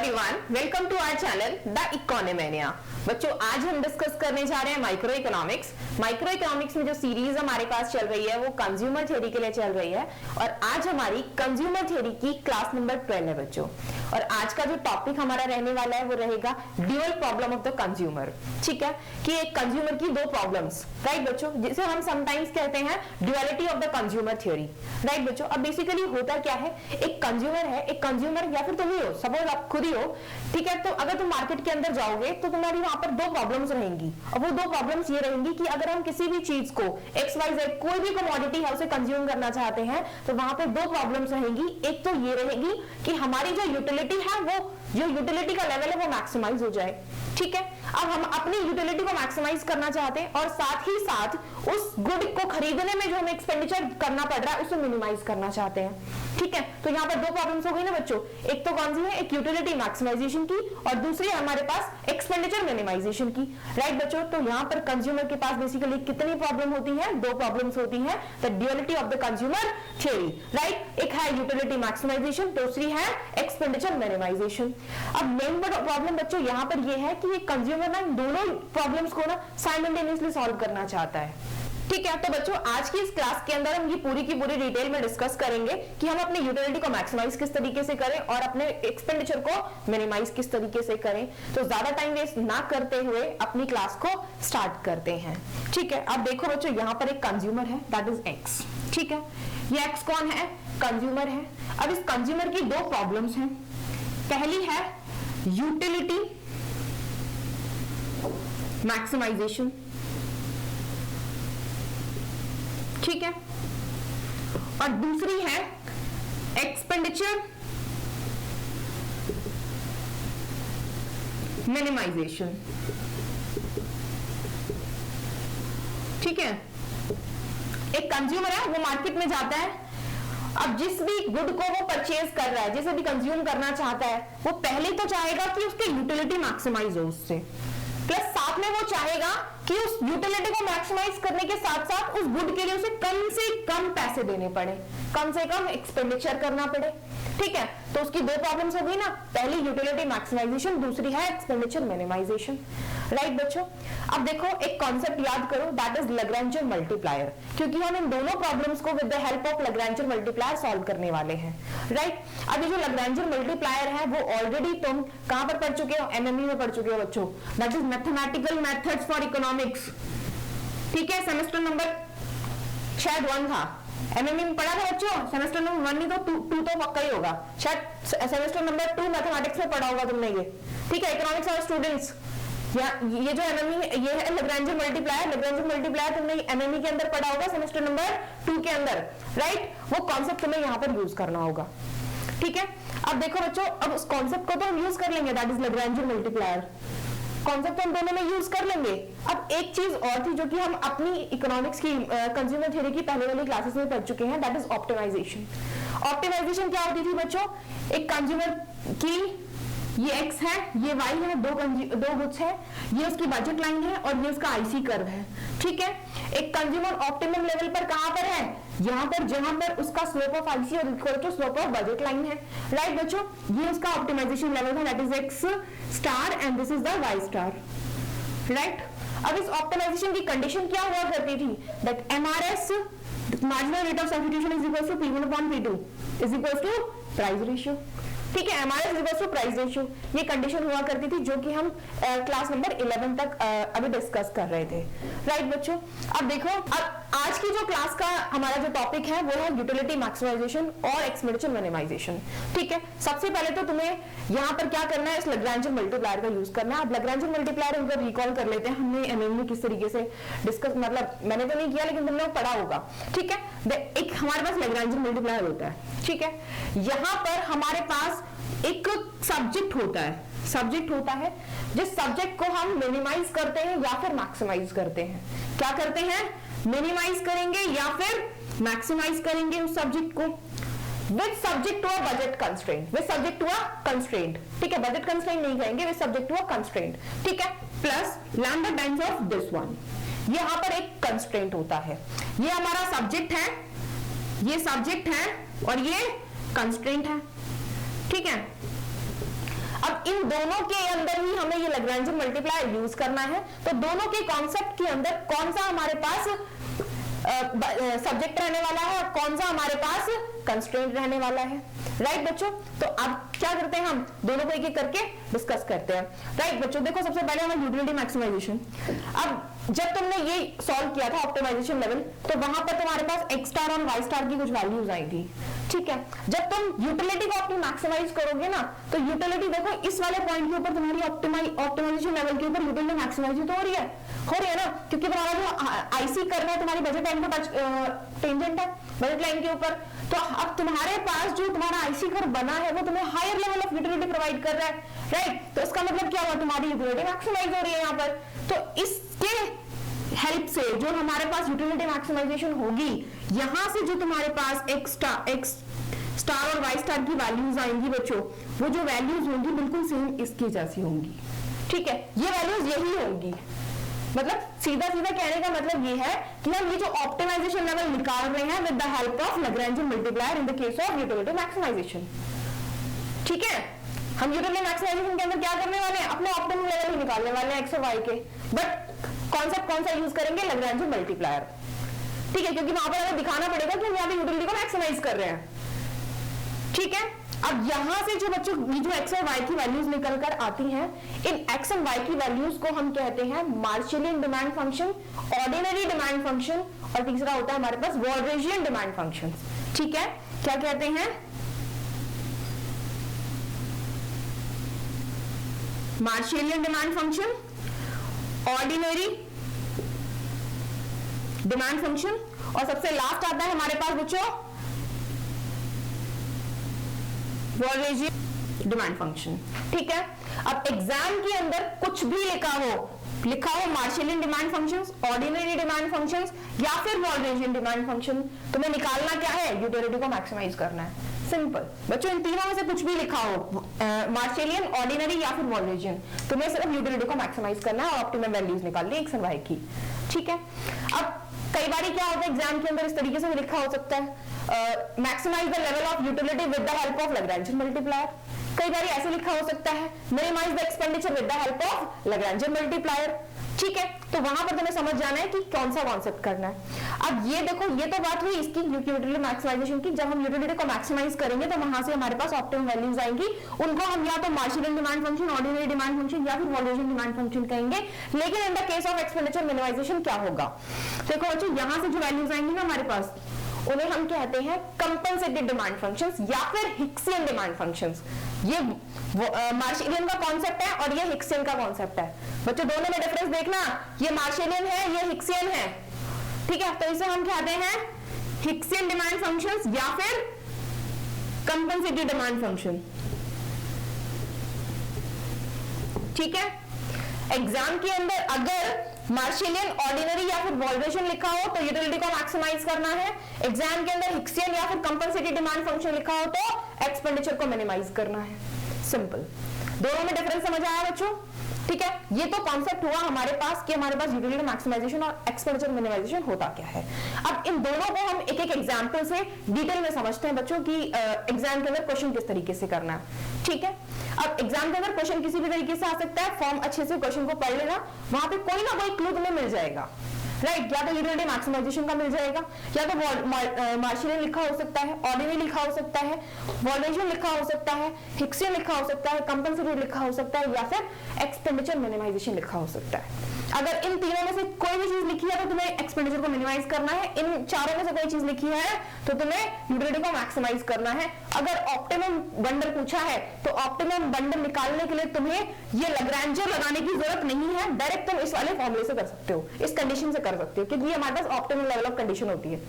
Everyone, welcome to our channel the Economania. बच्चों, आज हम डिस्कस करने जा रहे हैं माइक्रो इकोनॉमिक्स। माइक्रो इकोनॉमिक्स में जो सीरीज हमारे पास चल रही है वो कंज्यूमर थ्योरी के लिए चल रही है और आज हमारी कंज्यूमर थ्योरी की क्लास नंबर 12 है बच्चों। और आज का जो टॉपिक हमारा रहने वाला है वो रहेगा dual problem of the consumer. ठीक है, कि एक कंज्यूमर की दो प्रॉब्लम्स, राइट बच्चों, जिसे हम समटाइम्स कहते हैं duality of the consumer theory. Right बच्चों, अब बेसिकली होता क्या है, एक कंज्यूमर है, एक कंज्यूमर या फिर तुम ही हो, सपोज आप खुद ही हो। ठीक है, तो अगर तुम मार्केट के अंदर जाओगे तो तुम्हारी वहां पर दो प्रॉब्लम्स रहेंगी और वो दो प्रॉब्लम्स ये रहेंगी कि अगर हम किसी भी चीज को XYZ कोई भी कमोडिटी है उसे कंज्यूम करना चाहते हैं तो वहां पे दो प्रॉब्लम्स रहेंगी। एक तो ये रहेगी कि हमारी जो यूटिलिटी है वो जो यूटिलिटी का लेवल है वो मैक्सिमाइज हो जाए। ठीक है, अब हम अपनी यूटिलिटी को मैक्सिमाइज करना चाहते हैं और साथ ही साथ उस गुड को खरीदने में जो हमें एक्सपेंडिचर करना पड़ रहा है उसे मिनिमाइज करना चाहते हैं। ठीक है, तो यहाँ पर दो प्रॉब्लम्स हो गई ना बच्चों, एक तो कौन सी है, एक यूटिलिटी मैक्सिमाइजेशन की और दूसरी है हमारे पास एक्सपेंडिचर मिनिमाइजेशन की। राइट बच्चों, तो यहाँ पर कंज्यूमर के पास बेसिकली कितनी प्रॉब्लम होती है, दो प्रॉब्लम्स होती है, the duality of the consumer theory. Right, एक है यूटिलिटी मैक्सिमाइजेशन, दूसरी है एक्सपेंडिचर मिनिमाइजेशन। अब मेन प्रॉब्लम बच्चों यहाँ पर यह है कि ये कंज्यूमर ना इन दोनों प्रॉब्लम्स को ना साइमल्टेनियसली सॉल्व करना चाहता है। ठीक है, तो बच्चों आज की इस क्लास के अंदर हम ये पूरी की पूरी डिटेल में डिस्कस करेंगे कि हम अपनी यूटिलिटी को मैक्सिमाइज किस तरीके से करें और अपने एक्सपेंडिचर को मिनिमाइज किस तरीके से करें। तो ज्यादा टाइम वेस्ट ना करते हुए अपनी क्लास को स्टार्ट करते हैं। ठीक है, अब देखो बच्चों, यहाँ पर एक कंज्यूमर है, दैट इज एक्स। ठीक है, ये एक्स कौन है, कंज्यूमर है। अब इस कंज्यूमर की दो प्रॉब्लम्स हैं। पहली है यूटिलिटी मैक्सिमाइजेशन, ठीक है, और दूसरी है एक्सपेंडिचर मिनिमाइजेशन। ठीक है, एक कंज्यूमर है, वो मार्केट में जाता है, अब जिस भी गुड को वो परचेज कर रहा है, जिसे भी कंज्यूम करना चाहता है, वो पहले तो चाहेगा कि उसकी यूटिलिटी मैक्सिमाइज हो उससे, प्लस साथ में वो चाहेगा कि उस यूटिलिटी को मैक्सिमाइज करने के साथ साथ उस गुड के लिए उसे कम से कम पैसे देने पड़े, कम से कम एक्सपेंडिचर करना पड़े। ठीक है, तो उसकी दो प्रॉब्लम्स हो गई ना, पहली यूटिलिटी मैक्सिमाइजेशन, दूसरी है एक्सपेंडिचर मिनिमाइजेशन। राइट बच्चों, अब देखो एक कॉन्सेप्ट याद करो, दैट इज लैग्रैन्जन मल्टीप्लायर, क्योंकि हम इन दोनों प्रॉब्लम्स को with the help of Lagrangian multiplier solve करने वाले हैं। राइट, अब ये जो लैग्रैन्जन मल्टीप्लायर है वो ऑलरेडी तुम कहां पर पढ़ चुके हो, एमएमई में पढ़ चुके हो बच्चों, that is mathematical methods for economics. ठीक है, सेमेस्टर नंबर शायद 1 था, एमएमई में पढ़ा था बच्चों, सेमेस्टर नंबर 1 नहीं तो 2 तो पक्का ही होगा, शायद सेमेस्टर नंबर 2 मैथमेटिक्स में पढ़ा होगा तुमने ये। ठीक है, इकोनॉमिक्स और स्टूडेंट्स, ये जो एमएमई ये है लैग्रैन्जन मल्टीप्लायर, लैग्रैन्जन मल्टीप्लायर तुमने एमएमई के अंदर पढ़ा होगा सेमेस्टर नंबर 2 के अंदर। राइट, वो कॉन्सेप्ट तुम्हें यहाँ पर यूज करना होगा। ठीक है, अब देखो बच्चों, अब उस कॉन्सेप्ट को तो हम यूज कर लेंगे, दैट इज लैग्रैन्जन मल्टीप्लायर कॉन्सेप्ट हम दोनों में यूज कर लेंगे। अब एक चीज और थी जो कि हम अपनी इकोनॉमिक्स की कंज्यूमर थ्योरी की पहले वाली क्लासेस में पढ़ चुके हैं, दैट इज ऑप्टिमाइजेशन। ऑप्टिमाइजेशन क्या होती थी बच्चों, एक कंज्यूमर की ये एक्स है, ये वाई है, दो गुड्स है, ये उसकी बजट लाइन है और ये उसका आईसी कर्व है। ठीक है, एक कंज्यूमर ऑप्टिमम लेवल पर कहां पर है, यहां पर जहां पर उसका स्लोप ऑफ आईसी और equal to slope of budget line है। राइट बच्चों, ये उसका ऑप्टिमाइजेशन लेवल है, that is X star and this is the Y star. Right, अब इस ऑप्टिमाइजेशन की कंडीशन क्या हुआ करती थी, that MRS marginal rate of substitution is equal to P1 upon P2 is equal to price ratio. ठीक है, MRS is equal to price ratio, ये कंडीशन हुआ करती थी जो कि हम क्लास नंबर 11 तक अभी डिस्कस कर रहे थे। राइट बच्चों, अब देखो, अब आज की जो क्लास का हमारा जो टॉपिक है वो है यूटिलिटी मैक्सिमाइजेशन और एक्सपेंडिचर मिनिमाइजेशन। ठीक है, सबसे पहले तो तुम्हें यहाँ पर क्या करना है, इस लैग्रैन्जन मल्टीप्लायर का यूज करना है। अब लैग्रैन्जन मल्टीप्लायर अगर रिकॉल कर लेते हैं, हमने एमएमई में किस तरीके से डिस्कस, मतलब मैंने तो नहीं किया लेकिन तुमने पढ़ा होगा। ठीक है, एक हमारे पास लैग्रैन्जन मल्टीप्लायर होता है। ठीक है, यहाँ पर हमारे पास एक सब्जेक्ट होता है, सब्जेक्ट होता है जिस सब्जेक्ट को हम मिनिमाइज करते हैं या फिर मैक्सिमाइज करते हैं। क्या करते हैं, मिनिमाइज करेंगे या फिर मैक्सिमाइज करेंगे उस सब्जेक्ट को with subject to a budget constraint, with subject to a constraint. ठीक है, बजट कंस्ट्रेंट नहीं कहेंगे, with subject to a constraint. ठीक है, plus lambda times of this one, यहां पर एक कंस्ट्रेंट होता है। ये हमारा सब्जेक्ट है, ये सब्जेक्ट है और ये कंस्ट्रेंट है। ठीक है, अब इन दोनों के अंदर ही हमें ये लैग्रेंजियन मल्टीप्लायर यूज करना है, तो दोनों के कॉन्सेप्ट के अंदर कौन सा हमारे पास सब्जेक्ट रहने वाला है और कौन सा हमारे पास कंस्ट्रेंट रहने वाला है। राइट बच्चों, तो अब क्या करते हैं, हम दोनों को एक एक करके डिस्कस करते हैं। राइट बच्चों, देखो सबसे पहले हमें यूटिलिटी मैक्सिमाइजेशन। अब जब तुमने ये सॉल्व किया था ऑप्टिमाइजेशन लेवल, तो वहां पर तुम्हारे पास एक्स स्टार और वाई स्टार की कुछ वैल्यूज आई थी, ठीक है। जब तुम यूटिलिटी को अपनी मैक्सिमाइज करोगे ना, तो यूटिलिटी देखो इस वाले पॉइंट के ऊपर तुम्हारी ऑप्टिमाइजेशन लेवल के ऊपर यूटिलिटी मैक्सिमाइज तो हो रही है ना, क्योंकि तुम्हारा जो आईसी करना है तुम्हारी बजट लाइन का टेंजेंट है बजट लाइन के ऊपर। तो अब तुम्हारे पास जो तुम्हारा आईसी कर्व बना है वो तुम्हें higher level of utility provide कर रहा है, राइट। तो इसका मतलब क्या हुआ, तुम्हारी यूटिलिटी मैक्सिमाइज हो रही है यहाँ पर। तो इसके हेल्प से जो हमारे पास यूटिलिटी मैक्सिमाइजेशन होगी, यहां से जो तुम्हारे पास एक्स स्टार और वाई स्टार की वैल्यूज आएंगी बच्चों, वो जो वैल्यूज होंगी बिल्कुल सेम इसकी जैसी होंगी, ठीक है। ये वैल्यूज यही होंगी, मतलब सीधा सीधा कहने का मतलब ये है कि हम ये जो ऑप्टिमाइजेशन लेवल निकाल रहे हैं with the help of Lagrangian multiplier in the case of utility maximization, ठीक है। हम यूटिलिटी मैक्सिमाइजेशन के अंदर क्या करने वाले हैं, अपने ऑप्टिमम लेवल ही निकालने वाले हैं एक्स और वाई के, बट कॉन्सेप्ट कौन सा यूज करेंगे, लैग्रेंजियन मल्टीप्लायर, ठीक है, क्योंकि वहां पर हमें दिखाना पड़ेगा कि हम यहाँ पे यूटिलिटी को मैक्सिमाइज कर रहे हैं, ठीक है। अब यहां से जो बच्चों जो एक्स और वाई की वैल्यूज निकल कर आती हैं, इन एक्स और वाई की वैल्यूज को हम कहते हैं Marshallian demand function, ordinary demand function, और तीसरा होता है हमारे पास वॉल्रेजियन डिमांड फंक्शन, ठीक है। क्या कहते हैं, Marshallian demand function, ordinary demand function, और सबसे लास्ट आता है हमारे पास बच्चों वॉल्रेजियन डिमांड फंक्शन, ठीक है। अब एग्जाम के अंदर कुछ भी लिखा हो Marshallian demand functions, ordinary demand functions या फिर वॉल्रेजियन डिमांड फंक्शन, तुम्हें निकालना क्या है, यूटिलिटी को मैक्सिमाइज करना है, सिंपल। बच्चों इन तीनों में से कुछ भी लिखा हो, मार्शलियन, ऑर्डिनरी या फिर वॉल्रेजियन, तुम्हें सिर्फ यूटिलिटी को मैक्सिमाइज करना है और ऑप्टिमम वैल्यूज निकालनी है एक्स और वाई की, ठीक है। अब कई बार क्या होता है एग्जाम के अंदर इस तरीके से लिखा हो सकता है, maximize the level of utility with the help of Lagrangian multiplier, कई बार ऐसे लिखा हो सकता है minimize the expenditure with the help of Lagrangian multiplier, ठीक है। तो वहां पर तुम्हें समझ जाना है कि कौन सा कॉन्सेप्ट करना है। अब ये देखो, ये तो बात हुई इसकी यूटिलिटी मैक्सिमाइजेशन की। जब हम यूटिलिटी को मैक्सिमाइज करेंगे तो वहां से हमारे पास ऑप्टिमम वैल्यूज आएंगी, उनको हम या तो Marshallian demand function, ordinary demand function या फिर वॉल्रेजियन डिमांड फंक्शन कहेंगे। लेकिन in the case of expenditure minimization क्या होगा, देखो बच्चों यहां से जो वैल्यूज आएंगी ना हमारे पास, उन्हें हम कहते हैं कंपनसेटेड डिमांड फंक्शंस या फिर हिक्सियन डिमांड फंक्शंस। ये मार्शलियन का कॉन्सेप्ट है और ये हिक्सियन का कॉन्सेप्ट है। बच्चों दोनों में डिफरेंस देखना, ये मार्शलियन है, ये हिक्सियन है, ठीक है। तो इसे हम कहते हैं हिक्सियन डिमांड फंक्शंस या फिर कंपनसेटेड डिमांड फंक्शन, ठीक है। एग्जाम के अंदर अगर मार्शलियन, ऑर्डिनरी या फिर वॉल्रेजियन लिखा हो तो यूटिलिटी को मैक्सिमाइज करना है, एग्जाम के अंदर हिक्सियन या फिर कंपनसेटेड डिमांड फंक्शन लिखा हो तो एक्सपेंडिचर को मिनिमाइज करना है, सिंपल। दोनों में डिफरेंस समझ आया बच्चों, ठीक है। ये तो कॉन्सेप्ट हुआ हमारे पास कि हमारे पास यूटिलिटी मैक्सिमाइजेशन और एक्सपेंडिचर मिनिमाइजेशन होता क्या है। अब इन दोनों को हम एक एक एग्जांपल से डिटेल में समझते हैं बच्चों कि एग्जाम के अंदर क्वेश्चन किस तरीके से करना है, ठीक है। अब एग्जाम के अंदर क्वेश्चन किसी भी तरीके से आ सकता है, फॉर्म अच्छे से क्वेश्चन को पढ़ लेना, वहां पे कोई ना कोई क्लू तुम्हें मिल जाएगा, राइट। या तो यूटिलिटी मैक्सिमाइजेशन का मिल जाएगा, या तो मार्शलियन लिखा हो सकता है, ऑर्डिनरी लिखा हो सकता है, वॉल्रेजियन लिखा हो सकता है, हिक्सियन लिखा हो सकता है, कंपनसेटेड लिखा हो सकता है, या फिर एक्सपेंडिचर मिनिमाइजेशन लिखा हो सकता है। अगर इन तीनों में से कोई भी चीज लिखी है तो तुम्हें एक्सपेंडिचर को मिनिमाइज करना है, इन चारों में से कोई चीज लिखी है तो तुम्हें यूटिलिटी को मैक्सिमाइज करना है। अगर ऑप्टिमम बंडल पूछा है तो ऑप्टिमम बंडल निकालने के लिए तुम्हें ये लैग्रेंजियन लगाने की जरूरत नहीं है, डायरेक्ट तुम इस वाले फॉर्मूले से कर सकते हो, इस कंडीशन से कर सकते हो, क्योंकि ये हमारे पास ऑप्टिमम लेवल ऑफ कंडीशन होती है।